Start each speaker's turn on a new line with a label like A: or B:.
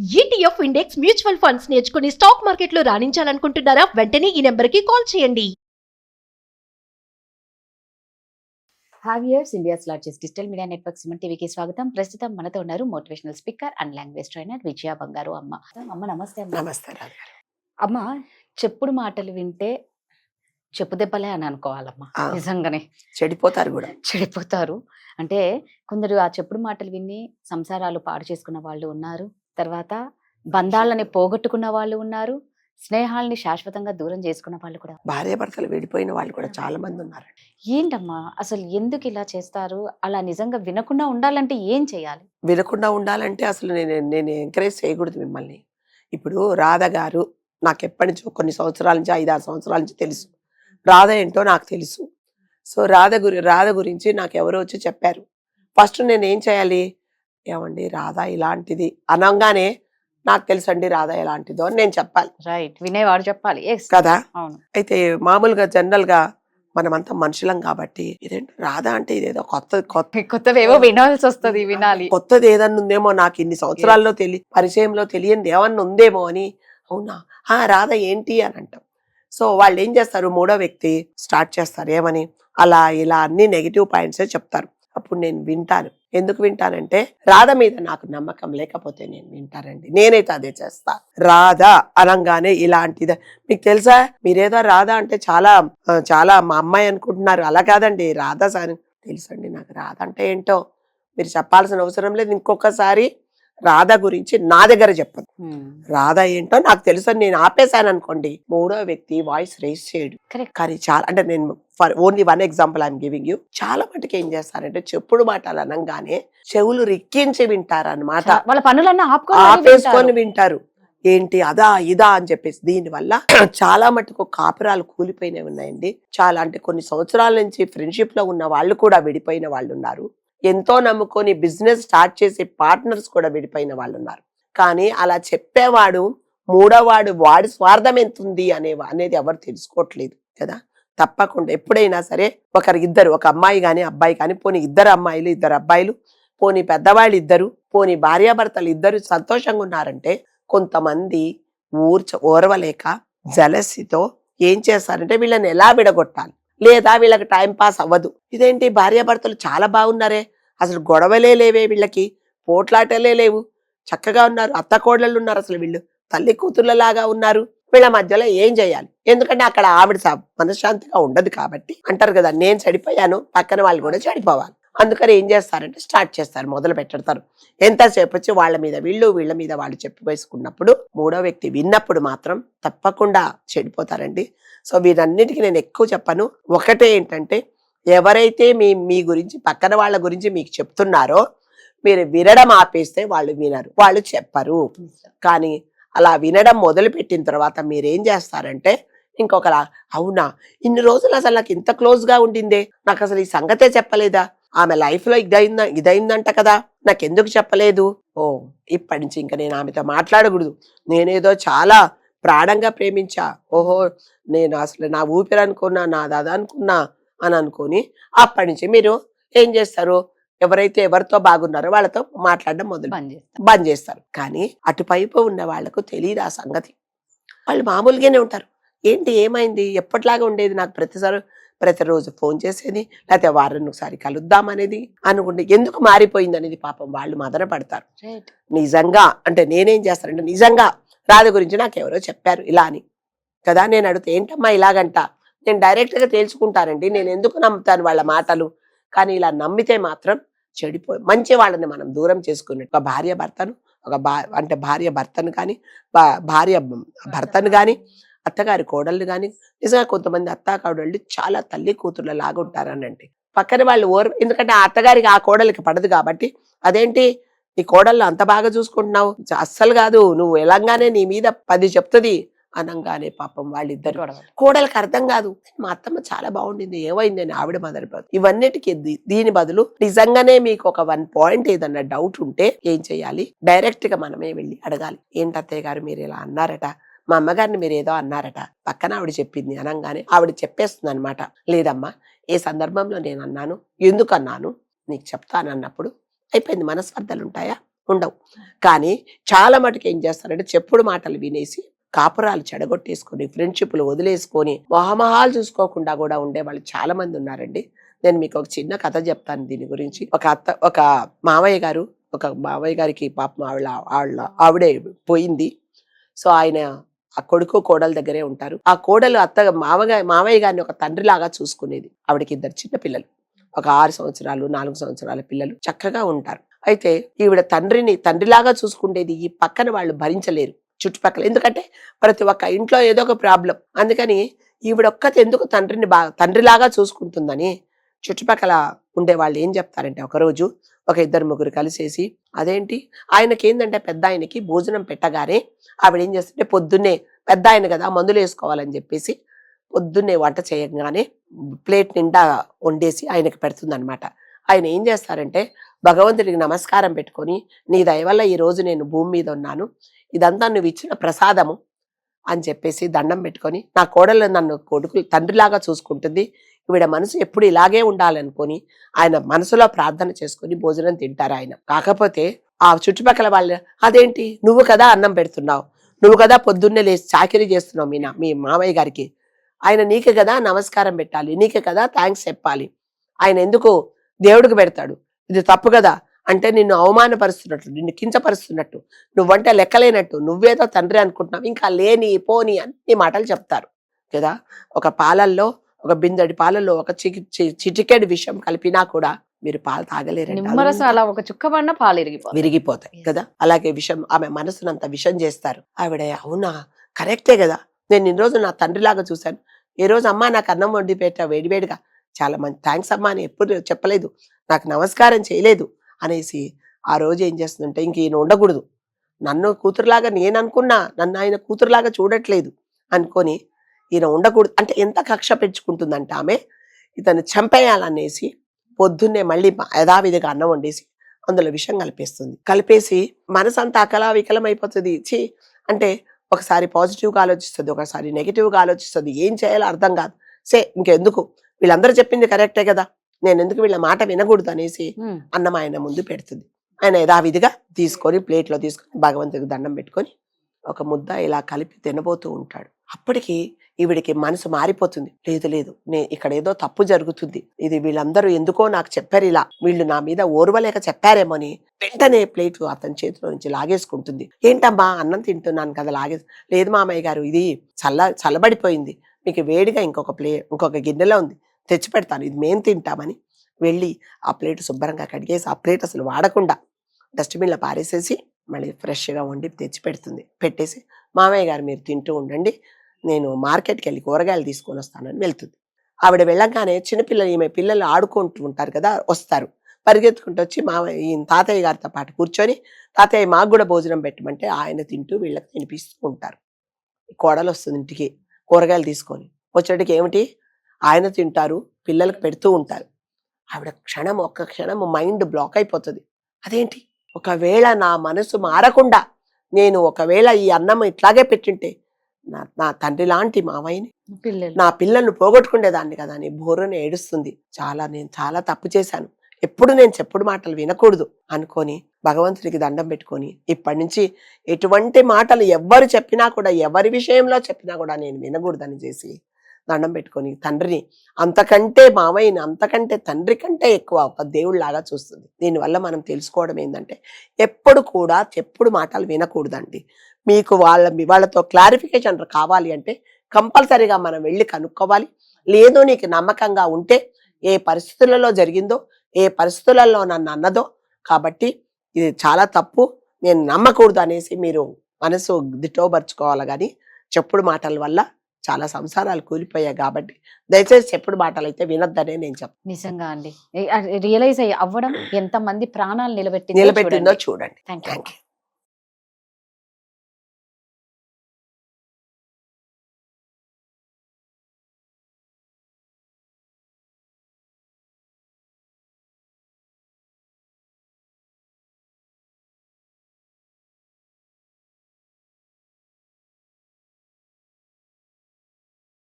A: ETF index mutual funds నేర్చుకుని stock మార్కెట్లో రాణించాలనుకుంటున్నారా? వెంటనే ఈ నెంబర్కి కాల్ చేయండి.
B: హావియర్స్ India's largest digital media network Suman టీవీకి స్వాగతం. ప్రస్తుతం మనతో ఉన్నారు motivational speaker and language trainer Vijaya Bangaru Amma. అమ్మ నమస్తే.
C: నమస్తే రాజు గారు.
B: అమ్మ, చెప్పుడు మాటలు వింటే చెప్పు దెబ్బలే అని అనుకోవాలమ్మా. నిజంగానే
C: చెడిపోతారు కూడా.
B: చెడిపోతారు. అంటే కొందరు ఆ చెప్పుడు మాటలు విని సంసారాలు పాడు చేసుకున్న వాళ్ళు ఉన్నారు, తర్వాత బంధాలని పోగొట్టుకున్న వాళ్ళు ఉన్నారు, స్నేహాలని శాశ్వతంగా దూరం చేసుకున్న వాళ్ళు కూడా.
C: భార్యాభర్తలు విడిపోయిన వాళ్ళు కూడా చాలా మంది ఉన్నారు.
B: ఏంటమ్మా అసలు ఎందుకు ఇలా చేస్తారు? అలా నిజంగా వినకుండా ఉండాలంటే ఏం చేయాలి?
C: వినకుండా ఉండాలంటే అసలు నేను ఎంకరేజ్ చేయకూడదు మిమ్మల్ని. ఇప్పుడు రాధ గారు నాకు ఎప్పటి నుంచో కొన్ని సంవత్సరాల నుంచి 5-6 సంవత్సరాల నుంచి తెలుసు. రాధ ఏంటో నాకు తెలుసు. సో రాధ గురించి నాకు ఎవరో వచ్చి చెప్పారు. ఫస్ట్ నేను ఏం చేయాలి? ఏమండి రాధ ఇలాంటిది అనగానే నాకు తెలుసండి రాధ ఎలాంటిదో అని నేను చెప్పాలి.
B: రైట్, వినేవాడు చెప్పాలి
C: కదా.
B: అవును.
C: అయితే మామూలుగా జనరల్ గా మనమంతా మనుషులం కాబట్టి ఇదేంటి రాధ అంటే ఇదేదో
B: కొత్తవేవో వినాల్సి వస్తుంది, వినాలి.
C: కొత్తది ఏదన్నా ఉందేమో, నాకు ఇన్ని సంవత్సరాల్లో పరిచయంలో తెలియనిది ఏమన్నా ఉందేమో అని. అవునా, రాధ ఏంటి అని అంటాం. సో వాళ్ళు ఏం చేస్తారు, మూడో వ్యక్తి స్టార్ట్ చేస్తారు ఏమని, అలా ఇలా అన్ని నెగిటివ్ పాయింట్సే చెప్తారు. అప్పుడు నేను వింటాను. ఎందుకు వింటానంటే రాధ మీద నాకు నమ్మకం లేకపోతే నేను వింటానండి. నేనైతే అదే చేస్తా. రాధ అనంగానే ఇలాంటిది మీకు తెలుసా, మీరేదో రాధ అంటే చాలా చాలా మా అమ్మాయి అనుకుంటున్నారు. అలా కాదండి, రాధ సార్ తెలుసండి నాకు. రాధ అంటే ఏంటో మీరు చెప్పాల్సిన అవసరం లేదు. ఇంకొకసారి రాధ గురించి నా దగ్గర చెప్పదు. రాధ ఏంటో నాకు తెలుసు అని నేను ఆపేశాను అనుకోండి, మూడో వ్యక్తి వాయిస్ రేస్ చేయడు. కానీ చాలా అంటే నేను for only one example I'm giving you. చాలా మటుకు ఏం చేస్తారంటే చెప్పుడు మాటలు అనగానే చెవులు రిక్కించి వింటారు అనమాట.
B: వాళ్ళ పనులన్నీ
C: ఆపేసుకొని వింటారు. ఏంటి అదా ఇదా అని చెప్పేసి. దీనివల్ల చాలా మటుకు కాపురాలు కూలిపోయినవి ఉన్నాయండి. చాలా అంటే కొన్ని సంవత్సరాల నుంచి ఫ్రెండ్షిప్ లో ఉన్న వాళ్ళు కూడా విడిపోయిన వాళ్ళు ఉన్నారు. ఎంతో నమ్ముకొని బిజినెస్ స్టార్ట్ చేసే పార్ట్నర్స్ కూడా విడిపోయిన వాళ్ళు ఉన్నారు. కానీ అలా చెప్పేవాడు మూడోవాడు వాడి స్వార్థం ఎంత ఉంది అనేది ఎవరు తెలుసుకోవట్లేదు కదా. తప్పకుండా ఎప్పుడైనా సరే ఇద్దరు, ఒక అమ్మాయి కానీ అబ్బాయి కానీ, పోనీ ఇద్దరు అమ్మాయిలు ఇద్దరు అబ్బాయిలు, పోనీ పెద్దవాళ్ళు ఇద్దరు, పోనీ భార్యాభర్తలు ఇద్దరు సంతోషంగా ఉన్నారంటే కొంతమంది ఓర్వలేక జలసితో ఏం చేస్తారంటే వీళ్ళని ఎలా విడగొట్టాలి, లేదా వీళ్ళకి టైం పాస్ అవ్వదు. ఇదేంటి భార్యాభర్తలు చాలా బాగున్నారే, అసలు గొడవలే లేవే, వీళ్ళకి పోట్లాటలే లేవు, చక్కగా ఉన్నారు, అత్త కోడళ్ళు ఉన్నారు, అసలు వీళ్ళు తల్లి కూతుర్లలాగా ఉన్నారు. వీళ్ళ మధ్యలో ఏం చేయాలి? ఎందుకంటే అక్కడ ఆవిడ మనశ్శాంతిగా ఉండదు కాబట్టి. అంటారు కదా, నేను చెడిపోయాను పక్కన వాళ్ళు కూడా చెడిపోవాలి. అందుకని ఏం చేస్తారంటే స్టార్ట్ చేస్తారు, మొదలు పెట్టడతారు. ఎంతసేపు వచ్చి వాళ్ళ మీద వీళ్ళ మీద వాళ్ళు చెప్పి వేసుకున్నప్పుడు మూడో వ్యక్తి విన్నప్పుడు మాత్రం తప్పకుండా చెడిపోతారండి. సో వీరన్నిటికీ నేను ఎక్కువ చెప్పను. ఒకటే ఏంటంటే, ఎవరైతే మీ గురించి పక్కన వాళ్ళ గురించి మీకు చెప్తున్నారో మీరు వినడం ఆపేస్తే వాళ్ళు వినరు, వాళ్ళు చెప్పరు. కానీ అలా వినడం మొదలు పెట్టిన తర్వాత మీరేం చేస్తారంటే ఇంకొకలా, అవునా ఇన్ని రోజులు అసలు నాకు ఇంత క్లోజ్ గా ఉండిందే, నాకు అసలు ఈ సంగతే చెప్పలేదా, ఆమె లైఫ్ లో ఇదైందంట కదా, నాకెందుకు చెప్పలేదు, ఓ ఇప్పటి నుంచి ఇంకా నేను ఆమెతో మాట్లాడకూడదు, నేనేదో చాలా ప్రాణంగా ప్రేమించా, ఓహో నేను అసలు నా ఊపిరి అనుకున్నా, నా దాదా అనుకున్నా అని అనుకుని అప్పటి నుంచి మీరు ఏం చేస్తారు, ఎవరైతే ఎవరితో బాగున్నారో వాళ్ళతో మాట్లాడడం బంద్ చేస్తారు. కానీ అటువైపు ఉన్న వాళ్ళకు తెలియదు ఆ సంగతి. వాళ్ళు మామూలుగానే ఉంటారు. ఏంటి ఏమైంది, ఎప్పటిలాగా ఉండేది, నాకు ప్రతిరోజు ఫోన్ చేసేది, లేకపోతే వారాన్ని ఒకసారి కలుద్దామనేది అనుకుంటే ఎందుకు మారిపోయింది అనేది పాపం వాళ్ళు మదన పడతారు. నిజంగా అంటే నేనేం చేస్తానంటే, నిజంగా రాధ గురించి నాకు ఎవరో చెప్పారు ఇలా అని కదా, నేను అడిగితే ఏంటమ్మా ఇలాగంట, నేను డైరెక్ట్ గా తేల్చుకుంటానండి, నేను ఎందుకు నమ్ముతాను వాళ్ళ మాటలు. కానీ ఇలా నమ్మితే మాత్రం చెడిపోయి మంచి వాళ్ళని మనం దూరం చేసుకున్నట్టు. ఒక భార్య భర్తను అంటే భార్య భర్తను కానీ, భార్య భర్తను కానీ, అత్తగారి కోడళ్ళు కానీ, నిజంగా కొంతమంది అత్త కోడళ్ళు చాలా తల్లి కూతుర్ల లాగా ఉంటారనండి. పక్కన వాళ్ళు ఎందుకంటే ఆ అత్తగారికి ఆ కోడలికి పడదు కాబట్టి, అదేంటి నీ కోడళ్ళు అంత బాగా చూసుకుంటున్నావు, అస్సలు కాదు, నువ్వు ఎలాగానే నీ మీద 10 చెప్తుంది అనగానే పాపం వాళ్ళిద్దరు కోడలికి అర్థం కాదు, మా అత్తమ్మ చాలా బాగుండింది, ఏమైంది అని ఆవిడ మొదలుపోతుంది. ఇవన్నిటికీ దీని బదులు నిజంగానే మీకు ఒక 1 పాయింట్ ఏదన్నా డౌట్ ఉంటే ఏం చేయాలి, డైరెక్ట్ గా మనమే వెళ్ళి అడగాలి. ఏంటి అత్తయ్య గారు మీరు ఇలా అన్నారట, మా అమ్మగారిని మీరు ఏదో అన్నారట, పక్కన ఆవిడ చెప్పింది అనగానే ఆవిడ చెప్పేస్తుంది అనమాట, లేదమ్మా ఏ సందర్భంలో నేను అన్నాను, ఎందుకు అన్నాను నీకు చెప్తాను అన్నప్పుడు అయిపోయింది. మనస్పర్ధలు ఉంటాయా? ఉండవు. కానీ చాలా మటుకు ఏం చేస్తారంటే చెప్పుడు మాటలు వినేసి కాపురాలు చెడగొట్టేసుకొని ఫ్రెండ్షిప్లు వదిలేసుకొని మొహమొహాలు చూసుకోకుండా కూడా ఉండే వాళ్ళు చాలా మంది ఉన్నారండి. నేను మీకు ఒక చిన్న కథ చెప్తాను దీని గురించి. ఒక మావయ్య గారికి పాపం ఆవిడే పోయింది. సో ఆయన ఆ కొడుకు కోడల దగ్గరే ఉంటారు. ఆ కోడలు మావయ్య గారిని ఒక తండ్రిలాగా చూసుకునేది. ఆవిడకి 2 చిన్న పిల్లలు, ఒక 6 సంవత్సరాలు 4 సంవత్సరాల పిల్లలు చక్కగా ఉంటారు. అయితే ఈవిడ తండ్రిలాగా చూసుకునేది ఈ పక్కన వాళ్ళు భరించలేరు చుట్టుపక్కల. ఎందుకంటే ప్రతి ఒక్క ఇంట్లో ఏదో ఒక ప్రాబ్లం. అందుకని ఈవిడొక్కతి ఎందుకు తండ్రిలాగా చూసుకుంటుందని చుట్టుపక్కల ఉండే వాళ్ళు ఏం చెప్తారంటే, ఒకరోజు ఒక 2-3 కలిసేసి, అదేంటి ఆయనకి ఏంటంటే పెద్ద ఆయనకి భోజనం పెట్టగానే ఆవిడ ఏం చేస్తుంటే పొద్దున్నే పెద్ద ఆయన కదా మందులు వేసుకోవాలని చెప్పేసి పొద్దున్నే వంట చేయగానే ప్లేట్ నిండా వండేసి ఆయనకి పెడుతుంది అనమాట. ఆయన ఏం చేస్తారంటే భగవంతుడికి నమస్కారం పెట్టుకొని, నీ దయ వల్ల ఈ రోజు నేను భూమి మీద ఉన్నాను, ఇదంతా నువ్వు ఇచ్చిన ప్రసాదము అని చెప్పేసి దండం పెట్టుకొని, నా కోడలు నన్ను కొడుకు తండ్రిలాగా చూసుకుంటుంది, ఈవిడ మనసు ఎప్పుడు ఇలాగే ఉండాలనుకొని ఆయన మనసులో ప్రార్థన చేసుకొని భోజనం తింటారు ఆయన. కాకపోతే ఆ చుట్టుపక్కల వాళ్ళు, అదేంటి నువ్వు కదా అన్నం పెడుతున్నావు, నువ్వు కదా పొద్దున్నే లేచి చాకరీ చేస్తున్నావు మీ మామయ్య గారికి, ఆయన నీకే కదా నమస్కారం పెట్టాలి, నీకే కదా థ్యాంక్స్ చెప్పాలి, ఆయన ఎందుకు దేవుడికి పెడతాడు, ఇది తప్పు కదా అంటే నిన్ను అవమానపరుస్తున్నట్టు, నిన్ను కించపరుస్తున్నట్టు, నువ్వంటే లెక్కలేనట్టు, నువ్వేదో తండ్రి అనుకుంటున్నావు, ఇంకా లేని పోని అన్ని మాటలు చెప్తారు కదా. ఒక పాలల్లో, ఒక బిందెడి పాలల్లో ఒక చిటికెడు విషం కలిపినా కూడా మీరు పాలు తాగలేరండి.
B: నిమ్మరసం అలా ఒక చుక్క పడినా పాలు
C: విరిగిపోతాయి కదా. అలాగే విషం, ఆమె మనసునంత విషం చేస్తారు. ఆవిడ అవునా కరెక్టే కదా, నేను ఇన్ని రోజు నా తండ్రిలాగా చూశాను, ఈ రోజు అమ్మా నాకు అన్నం వండి పెట్టా వేడివేడిగా, చాలా మంచి థ్యాంక్స్ అమ్మా అని ఎప్పుడు చెప్పలేదు, నాకు నమస్కారం చేయలేదు అనేసి ఆ రోజు ఏం చేస్తుందంటే, ఇంక ఈయన ఉండకూడదు, నన్ను కూతురులాగా నేను అనుకున్నా, నన్ను ఆయన కూతురులాగా చూడట్లేదు అనుకొని ఈయన ఉండకూడదు అంటే ఎంత కక్ష పెంచుకుంటుందంటే ఆమె ఇతను చంపేయాలనేసి పొద్దున్నే మళ్ళీ యథావిధిగా అన్నం వండేసి అందులో విషం కలిపేసి మనసంతా వికలం అయిపోతుంది. అంటే ఒకసారి పాజిటివ్గా ఆలోచిస్తుంది, ఒకసారి నెగిటివ్గా ఆలోచిస్తుంది, ఏం చేయాలో అర్థం కాదు. ఇంకెందుకు వీళ్ళందరూ చెప్పింది కరెక్టే కదా, నేను ఎందుకు వీళ్ళ మాట వినకూడదు అనేసి అన్నం ఆయన ముందు పెడుతుంది. ఆయన యథావిధిగా తీసుకొని ప్లేట్లో తీసుకొని భగవంతుడికి దండం పెట్టుకొని ఒక ముద్ద ఇలా కలిపి తినబోతూ ఉంటాడు. అప్పటికి ఈవిడికి మనసు మారిపోతుంది, లేదు ఇక్కడ ఏదో తప్పు జరుగుతుంది, ఇది వీళ్ళందరూ ఎందుకో నాకు చెప్పారు, ఇలా వీళ్ళు నా మీద ఓర్వలేక చెప్పారేమో అని వెంటనే ప్లేట్ అతని చేతిలో నుంచి లాగేసుకుంటుంది. ఏంటమ్మా అన్నం తింటున్నాను కదా లేదు మామయ్య గారు, ఇది చల్లబడిపోయింది, మీకు వేడిగా ఇంకొక గిన్నెలో ఉంది తెచ్చి పెడతాను, ఇది మేము తింటామని వెళ్ళి ఆ ప్లేట్ శుభ్రంగా కడిగేసి ఆ ప్లేట్ అసలు వాడకుండా డస్ట్బిన్లో పారేసేసి మళ్ళీ ఫ్రెష్గా వండి తెచ్చి పెట్టేసి, మామయ్య గారు మీరు తింటూ ఉండండి, నేను మార్కెట్కి వెళ్ళి కూరగాయలు తీసుకొని వస్తానని వెళ్తుంది. ఆవిడ వెళ్ళగానే ఈమె పిల్లలు ఆడుకుంటూ ఉంటారు కదా, వస్తారు పరిగెత్తుకుంటూ వచ్చి ఈయన తాతయ్య గారితో పాటు కూర్చొని, తాతయ్య మాకు కూడా భోజనం పెట్టమంటే ఆయన తింటూ వీళ్ళకి తినిపిస్తూ ఉంటారు. కోడలు వస్తుంది ఇంటికి కూరగాయలు తీసుకొని వచ్చేటికి, ఏమిటి ఆయన తింటారు పిల్లలకు పెడుతూ ఉంటారు. ఆవిడ ఒక్క క్షణం మైండ్ బ్లాక్ అయిపోతుంది. అదేంటి, ఒకవేళ నా మనసు మారకుండా నేను ఒకవేళ ఈ అన్నం ఇట్లాగే పెట్టింటే నా తండ్రి లాంటి మావయ్యని నా పిల్లల్ని పోగొట్టుకునేదాన్ని కదా అని బోరుని ఏడుస్తుంది. నేను చాలా తప్పు చేశాను, ఎప్పుడు నేను చెప్పుడు మాటలు వినకూడదు అనుకొని భగవంతుడికి దండం పెట్టుకొని, ఇప్పటి నుంచి ఎటువంటి మాటలు ఎవరు చెప్పినా కూడా, ఎవరి విషయంలో చెప్పినా కూడా నేను వినకూడదని చేసి దండం పెట్టుకొని తండ్రిని అంతకంటే మావయ్యని అంతకంటే తండ్రి కంటే ఎక్కువ ఒక దేవుళ్లాగా చూస్తుంది. దీనివల్ల మనం తెలుసుకోవడం ఏంటంటే, ఎప్పుడు కూడా చెప్పుడు మాటలు వినకూడదండి. మీకు వాళ్ళతో క్లారిఫికేషన్ కావాలి అంటే కంపల్సరీగా మనం వెళ్ళి కనుక్కోవాలి. లేదు నీకు నమ్మకంగా ఉంటే, ఏ పరిస్థితులలో జరిగిందో, ఏ పరిస్థితులలో నన్ను అన్నదో, కాబట్టి ఇది చాలా తప్పు, నేను నమ్మకూడదు అనేసి మీరు మనసు దిట్టోబరుచుకోవాలి. కానీ చెప్పుడు మాటల వల్ల చాలా సంసారాలు కూలిపోయాయి. కాబట్టి దయచేసి చెప్పుడు మాటలు అయితే వినొద్దనే నేను చెప్తాను.
B: నిజంగా అండి, రియలైజ్ అవ్వడం ఎంత మంది ప్రాణాలు నిలబెట్టిందో
C: చూడండి.
B: Thank you.